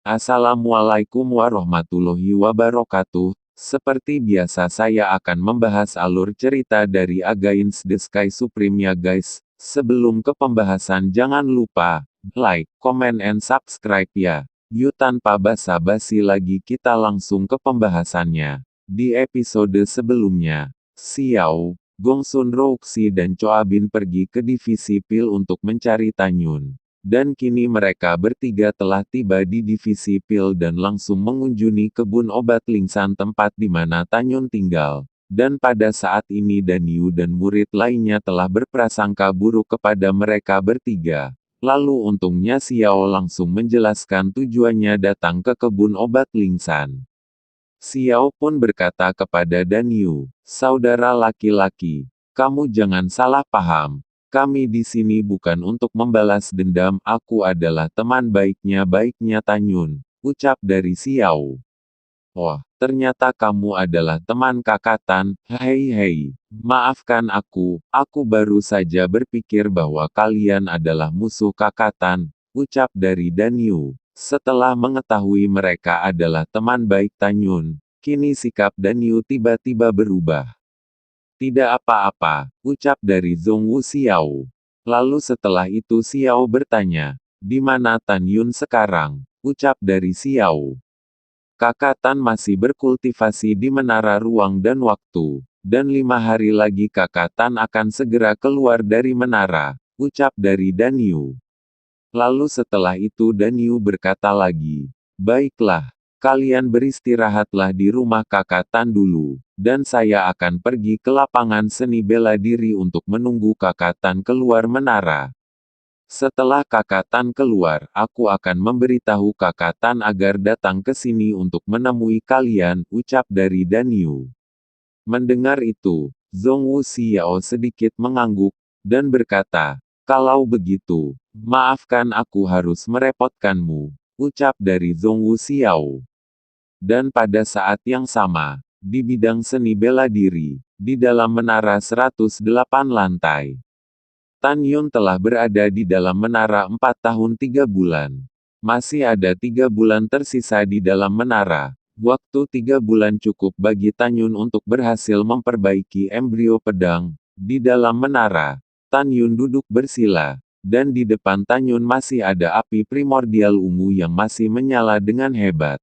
Assalamualaikum warahmatullahi wabarakatuh. Seperti biasa saya akan membahas alur cerita dari Against the Sky Supreme ya guys. Sebelum ke pembahasan jangan lupa, like, comment and subscribe ya. Yuk tanpa basa-basi lagi kita langsung ke pembahasannya. Di episode sebelumnya, Xiao, Gongsun Roxy dan Choabin pergi ke divisi Pil untuk mencari Tanyun. Dan kini mereka bertiga telah tiba di divisi Pil dan langsung mengunjungi kebun obat Lingsan tempat di mana Tanyun tinggal. Dan pada saat ini Danyu dan murid lainnya telah berprasangka buruk kepada mereka bertiga. Lalu untungnya Xiao langsung menjelaskan tujuannya datang ke kebun obat Lingsan. Xiao pun berkata kepada Danyu, "Saudara laki-laki, kamu jangan salah paham. Kami di sini bukan untuk membalas dendam, aku adalah teman baiknya Tanyun," ucap dari Xiao. "Wah, ternyata kamu adalah teman kakatan, hei, maafkan aku baru saja berpikir bahwa kalian adalah musuh kakatan," ucap dari Danyu. Setelah mengetahui mereka adalah teman baik Tanyun, kini sikap Danyu tiba-tiba berubah. "Tidak apa-apa," ucap dari Zhongwu Xiao. Lalu setelah itu Xiao bertanya, "Di mana Tanyun sekarang?" ucap dari Xiao. "Kakatan masih berkultivasi di menara ruang dan waktu, dan 5 hari lagi Kakatan akan segera keluar dari menara," ucap dari Danyu. Lalu setelah itu Danyu berkata lagi, "Baiklah, kalian beristirahatlah di rumah Kakatan dulu, dan saya akan pergi ke lapangan seni bela diri untuk menunggu Kakatan keluar menara. Setelah Kakatan keluar, aku akan memberitahu Kakatan agar datang ke sini untuk menemui kalian," ucap dari Danyu. Mendengar itu, Zhongwu Xiao sedikit mengangguk, dan berkata, "Kalau begitu, maafkan aku harus merepotkanmu," ucap dari Zhongwu Xiao. Dan pada saat yang sama, di bidang seni bela diri, di dalam menara 108 lantai, Tanyun telah berada di dalam menara 4 tahun 3 bulan. Masih ada 3 bulan tersisa di dalam menara. Waktu 3 bulan cukup bagi Tanyun untuk berhasil memperbaiki embrio pedang. Di dalam menara, Tanyun duduk bersila, dan di depan Tanyun masih ada api primordial ungu yang masih menyala dengan hebat.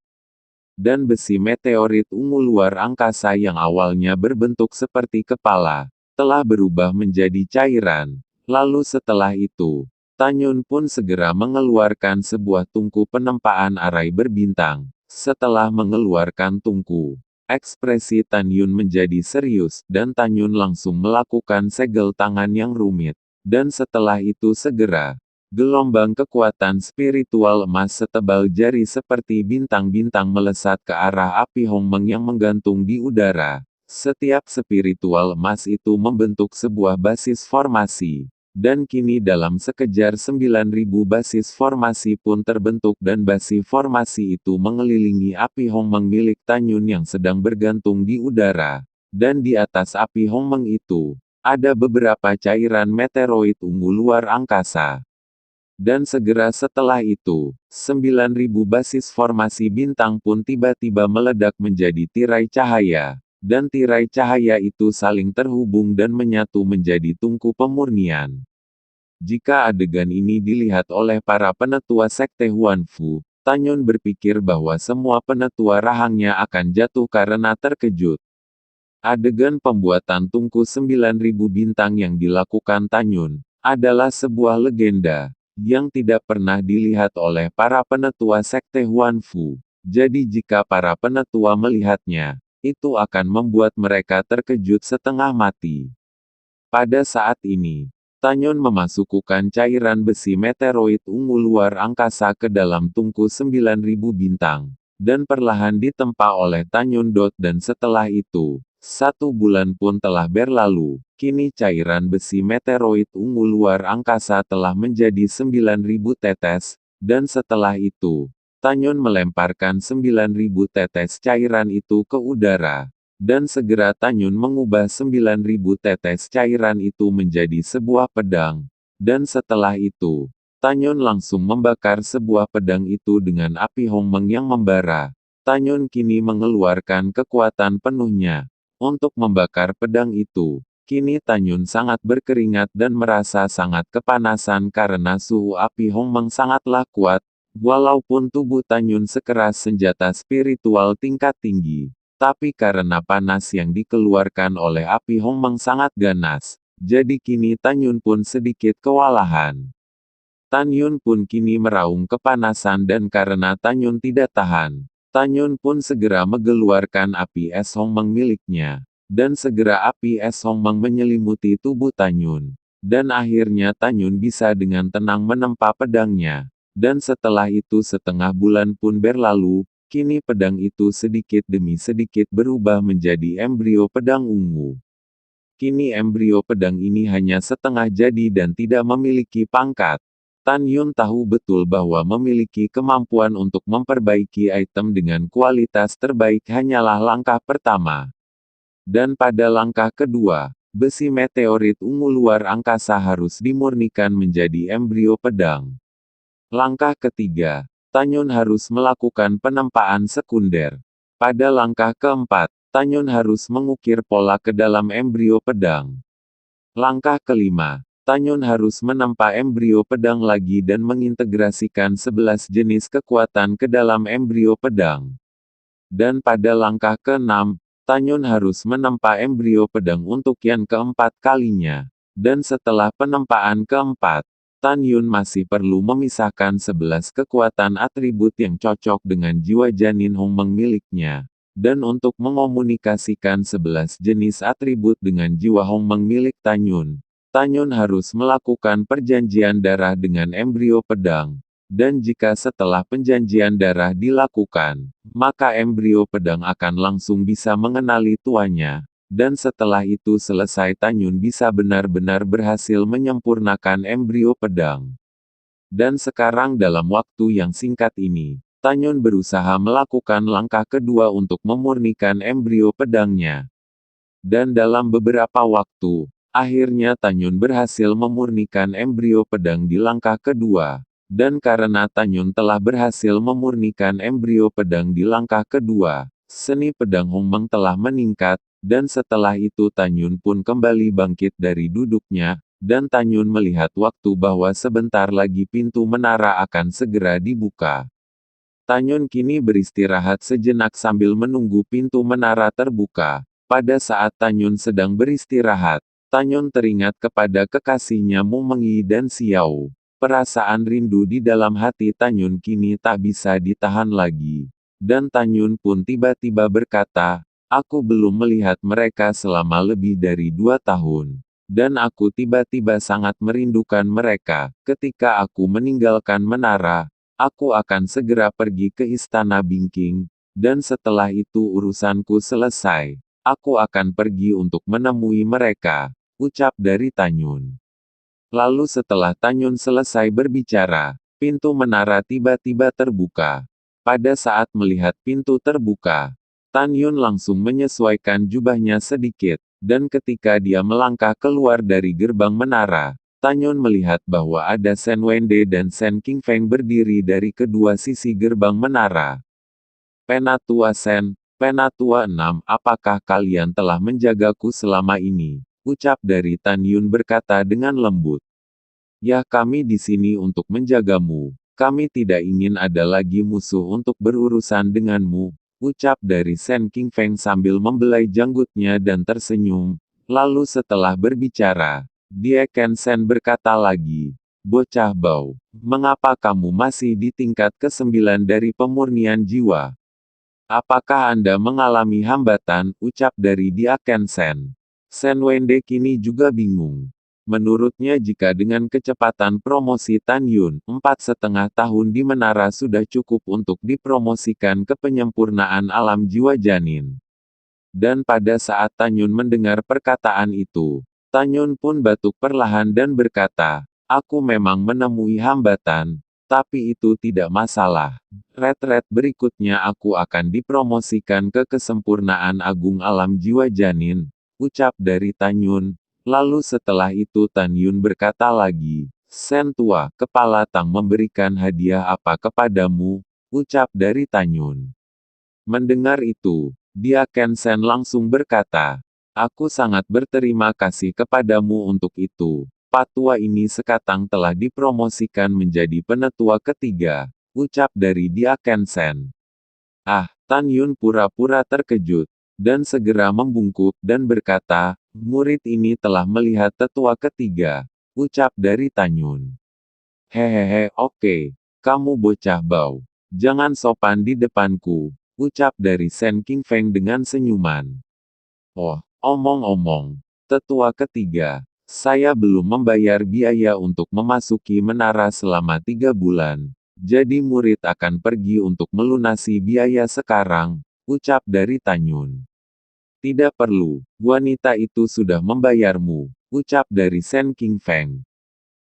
Dan besi meteorit ungu luar angkasa yang awalnya berbentuk seperti kepala, telah berubah menjadi cairan. Lalu setelah itu, Tanyun pun segera mengeluarkan sebuah tungku penempaan arai berbintang. Setelah mengeluarkan tungku, ekspresi Tanyun menjadi serius, dan Tanyun langsung melakukan segel tangan yang rumit. Dan setelah itu segera, gelombang kekuatan spiritual emas setebal jari seperti bintang-bintang melesat ke arah api Hongmeng yang menggantung di udara. Setiap spiritual emas itu membentuk sebuah basis formasi. Dan kini dalam sekejar 9.000 basis formasi pun terbentuk dan basis formasi itu mengelilingi api Hongmeng milik Tanyun yang sedang bergantung di udara. Dan di atas api Hongmeng itu, ada beberapa cairan meteoroid ungu luar angkasa. Dan segera setelah itu, 9.000 basis formasi bintang pun tiba-tiba meledak menjadi tirai cahaya. Dan tirai cahaya itu saling terhubung dan menyatu menjadi tungku pemurnian. Jika adegan ini dilihat oleh para penetua sekte Huanfu, Tanyun berpikir bahwa semua penetua rahangnya akan jatuh karena terkejut. Adegan pembuatan tungku 9.000 bintang yang dilakukan Tanyun, adalah sebuah legenda yang tidak pernah dilihat oleh para penetua sekte Huanfu. Jadi jika para penetua melihatnya, itu akan membuat mereka terkejut setengah mati. Pada saat ini, Tanyun memasukkan cairan besi meteoroid ungu luar angkasa ke dalam tungku 9.000 bintang, dan perlahan ditempa oleh Tanyun dan setelah itu, 1 bulan pun telah berlalu. Kini cairan besi meteoroid ungu luar angkasa telah menjadi 9.000 tetes, dan setelah itu, Tanyun melemparkan 9.000 tetes cairan itu ke udara. Dan segera Tanyun mengubah 9.000 tetes cairan itu menjadi sebuah pedang. Dan setelah itu, Tanyun langsung membakar sebuah pedang itu dengan api Hongmeng yang membara. Tanyun kini mengeluarkan kekuatan penuhnya untuk membakar pedang itu. Kini Tanyun sangat berkeringat dan merasa sangat kepanasan karena suhu api Hongmeng sangatlah kuat. Walaupun tubuh Tanyun sekeras senjata spiritual tingkat tinggi, tapi karena panas yang dikeluarkan oleh api Hongmeng sangat ganas, jadi kini Tanyun pun sedikit kewalahan. Tanyun pun kini meraung kepanasan dan karena Tanyun tidak tahan, Tanyun pun segera mengeluarkan api es Hongmeng miliknya. Dan segera api es Hongmeng menyelimuti tubuh Tanyun. Dan akhirnya Tanyun bisa dengan tenang menempa pedangnya. Dan setelah itu setengah bulan pun berlalu, kini pedang itu sedikit demi sedikit berubah menjadi embrio pedang ungu. Kini embrio pedang ini hanya setengah jadi dan tidak memiliki pangkat. Tanyun tahu betul bahwa memiliki kemampuan untuk memperbaiki item dengan kualitas terbaik hanyalah langkah pertama. Dan pada langkah kedua, besi meteorit ungu luar angkasa harus dimurnikan menjadi embrio pedang. Langkah ketiga, Tanyun harus melakukan penempaan sekunder. Pada langkah keempat, Tanyun harus mengukir pola ke dalam embrio pedang. Langkah kelima, Tanyun harus menempa embrio pedang lagi dan mengintegrasikan 11 jenis kekuatan ke dalam embrio pedang. Dan pada langkah keenam, Tanyun harus menempa embrio pedang untuk yang keempat kalinya. Dan setelah penempaan keempat, Tanyun masih perlu memisahkan 11 kekuatan atribut yang cocok dengan jiwa janin Hongmeng miliknya. Dan untuk mengomunikasikan 11 jenis atribut dengan jiwa Hongmeng milik Tanyun, Tanyun harus melakukan perjanjian darah dengan embrio pedang. Dan jika setelah perjanjian darah dilakukan, maka embrio pedang akan langsung bisa mengenali tuannya. Dan setelah itu selesai Tanyun bisa benar-benar berhasil menyempurnakan embrio pedang. Dan sekarang dalam waktu yang singkat ini, Tanyun berusaha melakukan langkah kedua untuk memurnikan embrio pedangnya. Dan dalam beberapa waktu, akhirnya Tanyun berhasil memurnikan embrio pedang di langkah kedua. Dan karena Tanyun telah berhasil memurnikan embrio pedang di langkah kedua, seni pedang Hongmeng telah meningkat. Dan setelah itu Tanyun pun kembali bangkit dari duduknya, dan Tanyun melihat waktu bahwa sebentar lagi pintu menara akan segera dibuka. Tanyun kini beristirahat sejenak sambil menunggu pintu menara terbuka. Pada saat Tanyun sedang beristirahat, Tanyun teringat kepada kekasihnya Mu Mengyi dan Xiao. Perasaan rindu di dalam hati Tanyun kini tak bisa ditahan lagi. Dan Tanyun pun tiba-tiba berkata, "Aku belum melihat mereka selama lebih dari 2 tahun. Dan aku tiba-tiba sangat merindukan mereka. Ketika aku meninggalkan menara, aku akan segera pergi ke Istana Bingking. Dan setelah itu urusanku selesai. Aku akan pergi untuk menemui mereka," ucap dari Tanyun. Lalu setelah Tanyun selesai berbicara, pintu menara tiba-tiba terbuka. Pada saat melihat pintu terbuka, Tanyun langsung menyesuaikan jubahnya sedikit, dan ketika dia melangkah keluar dari gerbang menara, Tanyun melihat bahwa ada Shen Wende dan Shen Qingfeng berdiri dari kedua sisi gerbang menara. "Penatua Shen, Penatua 6, apakah kalian telah menjagaku selama ini?" ucap dari Tanyun berkata dengan lembut. "Ya, kami di sini untuk menjagamu. Kami tidak ingin ada lagi musuh untuk berurusan denganmu," ucap dari Shen Qingfeng sambil membelai janggutnya dan tersenyum. Lalu setelah berbicara, dia Ken Shen berkata lagi, "Bocah bau, mengapa kamu masih di tingkat ke-9 dari pemurnian jiwa? Apakah Anda mengalami hambatan?" ucap dari dia Ken Shen. Shen Wende kini juga bingung. Menurutnya jika dengan kecepatan promosi Tanyun, 4,5 tahun di menara sudah cukup untuk dipromosikan ke penyempurnaan alam jiwa janin. Dan pada saat Tanyun mendengar perkataan itu, Tanyun pun batuk perlahan dan berkata, "Aku memang menemui hambatan, tapi itu tidak masalah. Ret-ret berikutnya aku akan dipromosikan ke kesempurnaan agung alam jiwa janin," ucap dari Tanyun. Lalu setelah itu Tanyun berkata lagi, Sen tua, kepala Tang memberikan hadiah apa kepadamu? Ucap dari Tanyun. Mendengar itu, dia Ken Sen langsung berkata, aku sangat berterima kasih kepadamu untuk itu. Patua ini sekarang telah dipromosikan menjadi penetua ketiga. Ucap dari dia Ken Sen. Ah, Tan Yun pura-pura terkejut, dan segera membungkuk dan berkata, murid ini telah melihat tetua ketiga. Ucap dari Tan Yun. Hehehe, oke. Kamu bocah bau. Jangan sopan di depanku. Ucap dari Sen King Feng dengan senyuman. Oh, omong-omong. Tetua ketiga. Saya belum membayar biaya untuk memasuki menara selama 3 bulan. Jadi murid akan pergi untuk melunasi biaya sekarang. Ucap dari Tanyun. Tidak perlu. Wanita itu sudah membayarmu. Ucap dari Sen King Feng.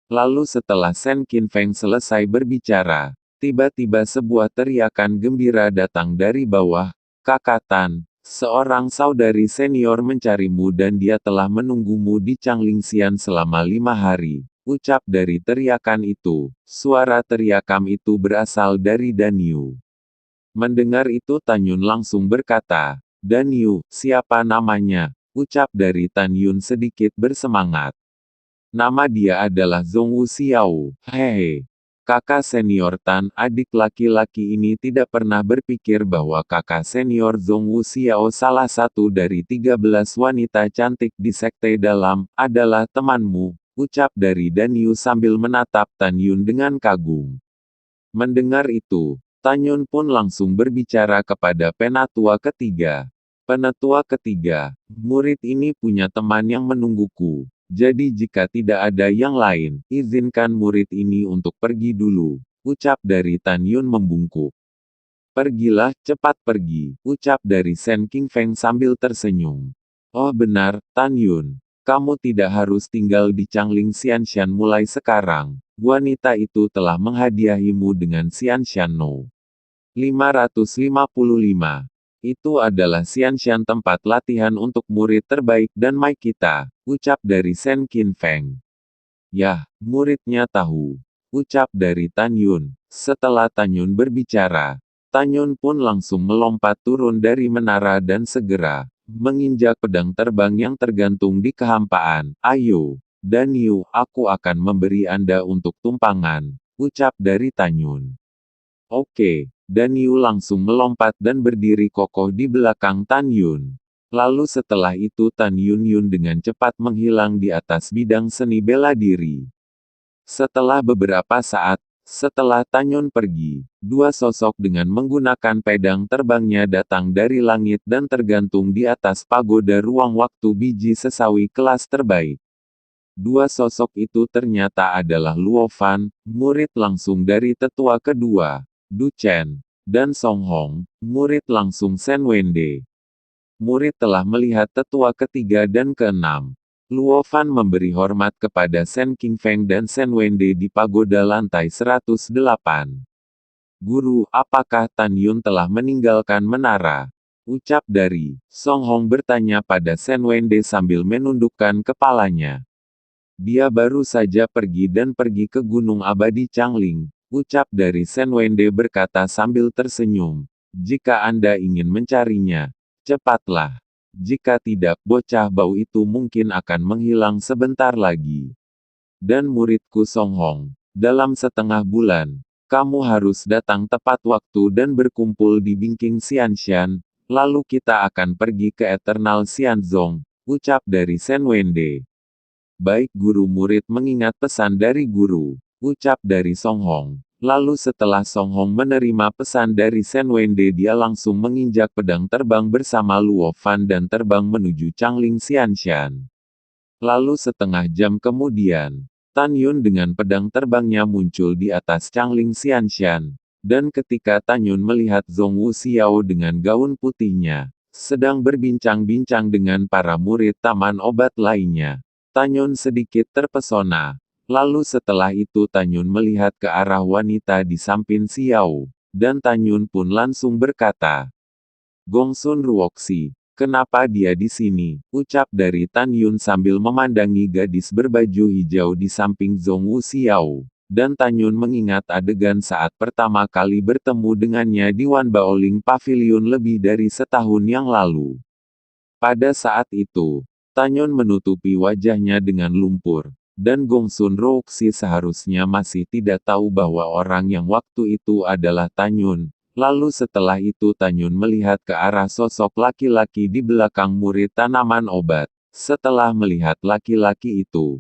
Lalu setelah Sen King Feng selesai berbicara, tiba-tiba sebuah teriakan gembira datang dari bawah. Kakak Tan, seorang saudari senior mencarimu dan dia telah menunggumu di Changlingxian selama 5 hari. Ucap dari teriakan itu. Suara teriakan itu berasal dari Dan Yu. Mendengar itu Tan Yun langsung berkata, Dan Yu, siapa namanya? Ucap dari Tan Yun sedikit bersemangat. Nama dia adalah Zhong Wu Xiao. Hehe. Kakak senior Tan, adik laki-laki ini tidak pernah berpikir bahwa kakak senior Zhong Wu Xiao salah satu dari 13 wanita cantik di sekte dalam, adalah temanmu. Ucap dari Dan Yu sambil menatap Tan Yun dengan kagum. Mendengar itu, Tan Yun pun langsung berbicara kepada penatua ketiga. Penatua ketiga, murid ini punya teman yang menungguku. Jadi jika tidak ada yang lain, izinkan murid ini untuk pergi dulu. Ucap dari Tan Yun membungkuk. Pergilah, cepat pergi. Ucap dari Sen King Feng sambil tersenyum. Oh benar, Tan Yun. Kamu tidak harus tinggal di Changling Xianshan mulai sekarang. Wanita itu telah menghadiahimu dengan Xianshan No. 555. Itu adalah Xianshan tempat latihan untuk murid terbaik dan Mai kita, ucap dari Sen King Feng. Yah, muridnya tahu. Ucap dari Tan Yun. Setelah Tan Yun berbicara, Tan Yun pun langsung melompat turun dari menara dan segera menginjak pedang terbang yang tergantung di kehampaan. Ayo, Dan Yu, aku akan memberi Anda untuk tumpangan, ucap dari Tan Yun. Oke. Dan Yu langsung melompat dan berdiri kokoh di belakang Tan Yun. Lalu setelah itu Tan Yun dengan cepat menghilang di atas bidang seni bela diri. Setelah beberapa saat, setelah Tan Yun pergi, dua sosok dengan menggunakan pedang terbangnya datang dari langit dan tergantung di atas pagoda ruang waktu biji sesawi kelas terbaik. Dua sosok itu ternyata adalah Luo Fan, murid langsung dari tetua kedua. Du Chen, dan Song Hong, murid langsung Sen Wende. Murid telah melihat tetua ketiga dan keenam. Luo Fan memberi hormat kepada Sen King Feng dan Sen Wende di pagoda lantai 108. Guru, apakah Tan Yun telah meninggalkan menara? Ucap dari Song Hong bertanya pada Sen Wende sambil menundukkan kepalanya. Dia baru saja pergi ke Gunung Abadi Changling. Ucap dari Sen Wende berkata sambil tersenyum. Jika Anda ingin mencarinya, cepatlah. Jika tidak, bocah bau itu mungkin akan menghilang sebentar lagi. Dan muridku Song Hong, dalam setengah bulan, kamu harus datang tepat waktu dan berkumpul di Bingking Xianshan, lalu kita akan pergi ke Eternal Xianzong, ucap dari Sen Wende. Baik guru murid mengingat pesan dari guru. Ucap dari Song Hong. Lalu setelah Song Hong menerima pesan dari Sen Wende dia langsung menginjak pedang terbang bersama Luo Fan dan terbang menuju Changling Xianshan. Lalu setengah jam kemudian, Tan Yun dengan pedang terbangnya muncul di atas Changling Xianshan. Dan ketika Tan Yun melihat Zhong Wu Xiao dengan gaun putihnya, sedang berbincang-bincang dengan para murid taman obat lainnya, Tan Yun sedikit terpesona. Lalu setelah itu Tan Yun melihat ke arah wanita di samping Xiao, dan Tan Yun pun langsung berkata, Gongsun Ruoxi, Kenapa dia di sini? Ucap dari Tan Yun sambil memandangi gadis berbaju hijau di samping Zhong Wuxiao. Dan Tan Yun mengingat adegan saat pertama kali bertemu dengannya di Wan Baoling Pavilion lebih dari setahun yang lalu. Pada saat itu, Tan Yun menutupi wajahnya dengan lumpur. Dan Gongsun Roxi seharusnya masih tidak tahu bahwa orang yang waktu itu adalah Tan Yun. Lalu setelah itu Tan Yun melihat ke arah sosok laki-laki di belakang murid tanaman obat. Setelah melihat laki-laki itu,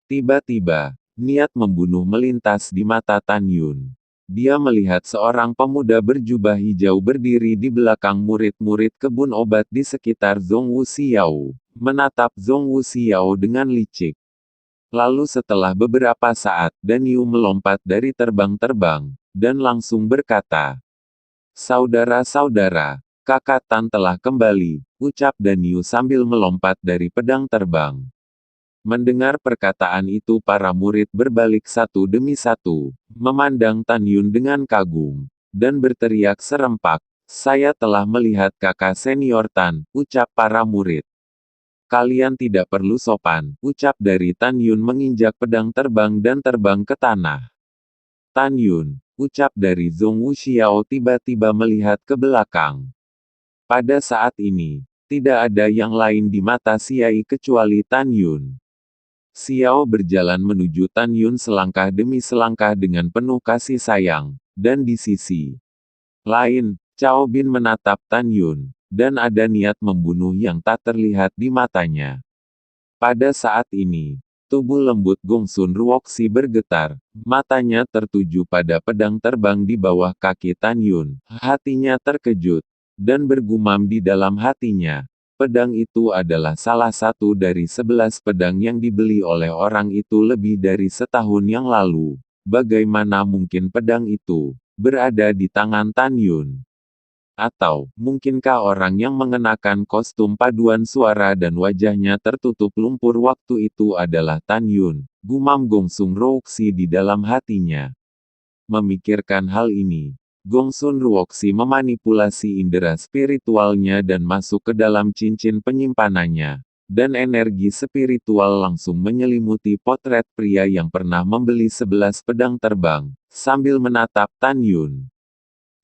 tiba-tiba, niat membunuh melintas di mata Tan Yun. Dia melihat seorang pemuda berjubah hijau berdiri di belakang murid-murid kebun obat di sekitar Zhong Wuxiao, menatap Zhong Wuxiao dengan licik. Lalu setelah beberapa saat, Dan Yu melompat dari terbang-terbang, dan langsung berkata, "Saudara-saudara, kakak Tan telah kembali," ucap Dan Yu sambil melompat dari pedang terbang. Mendengar perkataan itu para murid berbalik satu demi satu, memandang Tan Yun dengan kagum, dan berteriak serempak, "Saya telah melihat kakak senior Tan," ucap para murid. "Kalian tidak perlu sopan," ucap dari Tan Yun menginjak pedang terbang dan terbang ke tanah. "Tan Yun," ucap dari Zhong Wuxiao tiba-tiba melihat ke belakang. Pada saat ini, tidak ada yang lain di mata Siai kecuali Tan Yun. Xiao berjalan menuju Tan Yun selangkah demi selangkah dengan penuh kasih sayang, dan di sisi lain, Cao Bin menatap Tan Yun, dan ada niat membunuh yang tak terlihat di matanya. Pada saat ini, tubuh lembut Gongsun Ruoxi bergetar, matanya tertuju pada pedang terbang di bawah kaki Tan Yun. Hatinya terkejut, dan bergumam di dalam hatinya, pedang itu adalah salah satu dari 11 pedang yang dibeli oleh orang itu lebih dari setahun yang lalu. Bagaimana mungkin pedang itu berada di tangan Tan Yun? Atau, mungkinkah orang yang mengenakan kostum paduan suara dan wajahnya tertutup lumpur waktu itu adalah Tan Yun? Gumam Gongsun Ruoxi di dalam hatinya. Memikirkan hal ini, Gongsun Ruoxi memanipulasi indera spiritualnya dan masuk ke dalam cincin penyimpanannya. Dan energi spiritual langsung menyelimuti potret pria yang pernah membeli 11 pedang terbang, sambil menatap Tan Yun.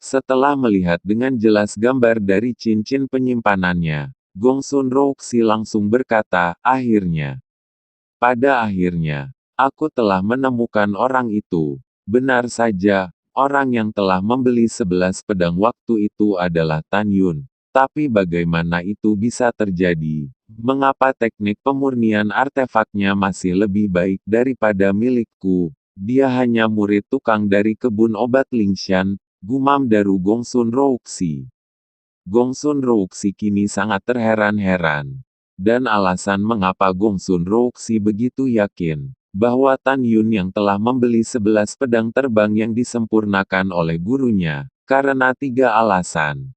Setelah melihat dengan jelas gambar dari cincin penyimpanannya, Gongsun Ruoxi langsung berkata, "Akhirnya. Pada akhirnya, aku telah menemukan orang itu." Benar saja, orang yang telah membeli 11 pedang waktu itu adalah Tan Yun. Tapi bagaimana itu bisa terjadi? Mengapa teknik pemurnian artefaknya masih lebih baik daripada milikku? Dia hanya murid tukang dari kebun obat Lingshan, gumam Daru Gongsun Ruoxi. Gongsun Ruoxi kini sangat terheran-heran. Dan alasan mengapa Gongsun Ruoxi begitu yakin bahwa Tan Yun yang telah membeli 11 pedang terbang yang disempurnakan oleh gurunya, karena 3 alasan.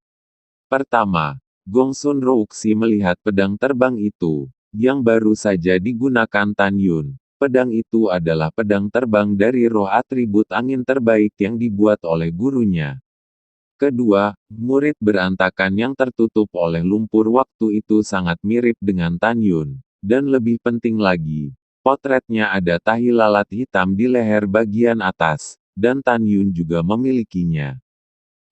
Pertama, Gongsun Ruoxi melihat pedang terbang itu, yang baru saja digunakan Tan Yun. Pedang itu adalah pedang terbang dari roh atribut angin terbaik yang dibuat oleh gurunya. Kedua, murid berantakan yang tertutup oleh lumpur waktu itu sangat mirip dengan Tan Yun. Dan lebih penting lagi, potretnya ada tahi lalat hitam di leher bagian atas, dan Tan Yun juga memilikinya.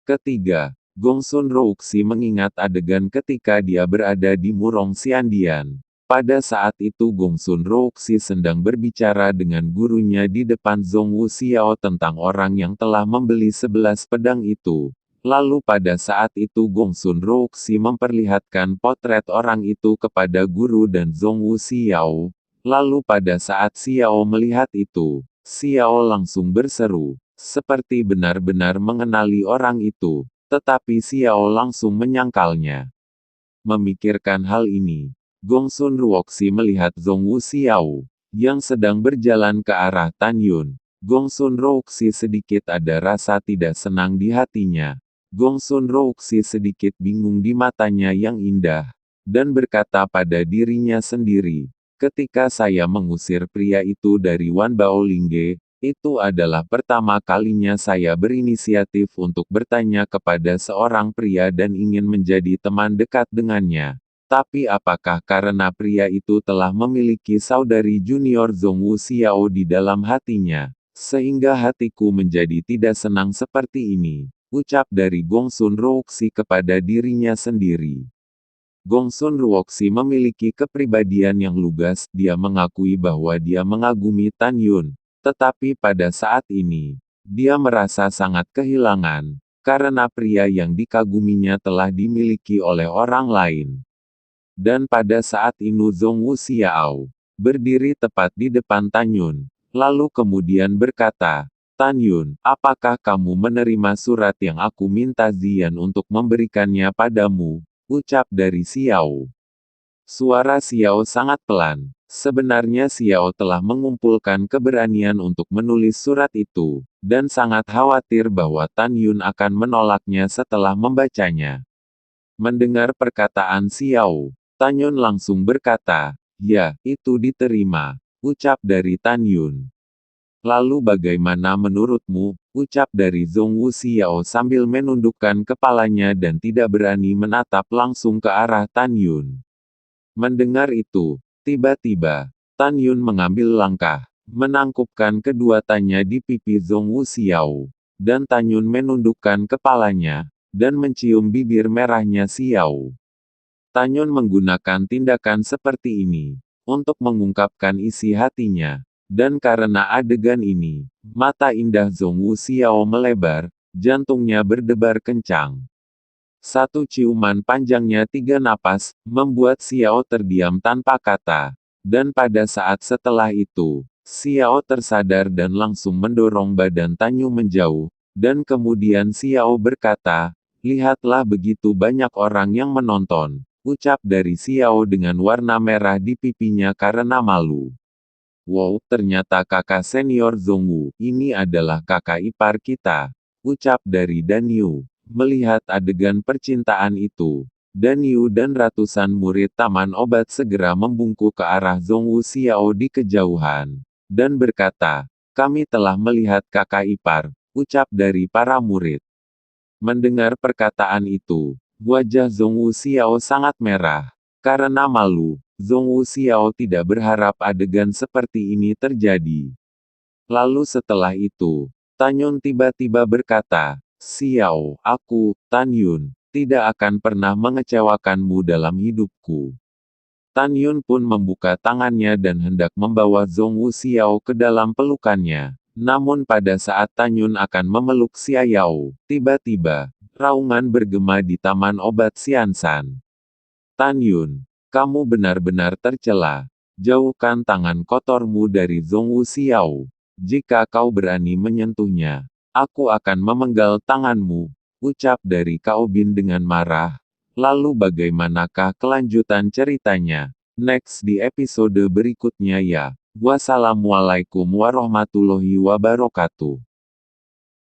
Ketiga, Gongsun Ruoxi mengingat adegan ketika dia berada di Murong Xiandian. Pada saat itu Gongsun Ruoxi sedang berbicara dengan gurunya di depan Zhong Wuxiao tentang orang yang telah membeli 11 pedang itu. Lalu pada saat itu Gongsun Ruoxi memperlihatkan potret orang itu kepada guru dan Zhong Wuxiao. Lalu pada saat Xiao melihat itu, Xiao langsung berseru, seperti benar-benar mengenali orang itu, tetapi Xiao langsung menyangkalnya. Memikirkan hal ini, Gongsun Ruoxi melihat Zhong Wuxiao, yang sedang berjalan ke arah Tan Yun. Gongsun Ruoxi sedikit ada rasa tidak senang di hatinya. Gongsun Ruoxi sedikit bingung di matanya yang indah, dan berkata pada dirinya sendiri, ketika saya mengusir pria itu dari Wan Baolingge, Itu adalah pertama kalinya saya berinisiatif untuk bertanya kepada seorang pria dan ingin menjadi teman dekat dengannya. Tapi apakah karena pria itu telah memiliki saudari junior Zhongwu Xiao di dalam hatinya, sehingga hatiku menjadi tidak senang seperti ini? Ucap dari Gongsun Ruoxi kepada dirinya sendiri. Gongsun Ruoxi memiliki kepribadian yang lugas, dia mengakui bahwa dia mengagumi Tan Yun. Tetapi pada saat ini, dia merasa sangat kehilangan, karena pria yang dikaguminya telah dimiliki oleh orang lain. Dan pada saat itu Zhongwu Xiao berdiri tepat di depan Tan Yun, lalu kemudian berkata, Tan Yun, apakah kamu menerima surat yang aku minta Zian untuk memberikannya padamu? Ucap dari Xiao. Suara Xiao sangat pelan. Sebenarnya Xiao telah mengumpulkan keberanian untuk menulis surat itu, dan sangat khawatir bahwa Tan Yun akan menolaknya setelah membacanya. Mendengar perkataan Xiao, Tan Yun langsung berkata, ya, itu diterima. Ucap dari Tan Yun. Lalu bagaimana menurutmu? Ucap dari Zhongwu Xiao sambil menundukkan kepalanya dan tidak berani menatap langsung ke arah Tan Yun. Mendengar itu, tiba-tiba, Tan Yun mengambil langkah, menangkupkan kedua tangannya di pipi Zhongwu Xiao, dan Tan Yun menundukkan kepalanya, dan mencium bibir merahnya Xiao. Tan Yun menggunakan tindakan seperti ini, untuk mengungkapkan isi hatinya, dan karena adegan ini, mata indah Zhongwu Xiao melebar, jantungnya berdebar kencang. Satu ciuman panjangnya 3 napas, membuat Xiao terdiam tanpa kata. Dan pada saat setelah itu, Xiao tersadar dan langsung mendorong badan Tan Yun menjauh, dan kemudian Xiao berkata, lihatlah begitu banyak orang yang menonton. Ucap dari Xiao dengan warna merah di pipinya karena malu. Wow, ternyata kakak senior Zhongwu, ini adalah kakak ipar kita. Ucap dari Dan Yu. Melihat adegan percintaan itu, Dan Yu dan ratusan murid taman obat segera membungkuk ke arah Zhongwu Xiao di kejauhan, dan berkata, kami telah melihat kakak ipar, ucap dari para murid. Mendengar perkataan itu, wajah Zhongwu Xiao sangat merah. Karena malu, Zhongwu Xiao tidak berharap adegan seperti ini terjadi. Lalu setelah itu, Tan Yun tiba-tiba berkata, Xiao, aku, Tan Yun, tidak akan pernah mengecewakanmu dalam hidupku. Tan Yun pun membuka tangannya dan hendak membawa Zhongwu Xiao ke dalam pelukannya. Namun pada saat Tan Yun akan memeluk Xiao, tiba-tiba, raungan bergema di taman obat Xiansan. Tan Yun, kamu benar-benar tercela. Jauhkan tangan kotormu dari Zhongwu Xiao. Jika kau berani menyentuhnya, aku akan memenggal tanganmu, ucap dari Cao Bin dengan marah. Lalu bagaimanakah kelanjutan ceritanya? Next di episode berikutnya ya. Wassalamualaikum warahmatullahi wabarakatuh.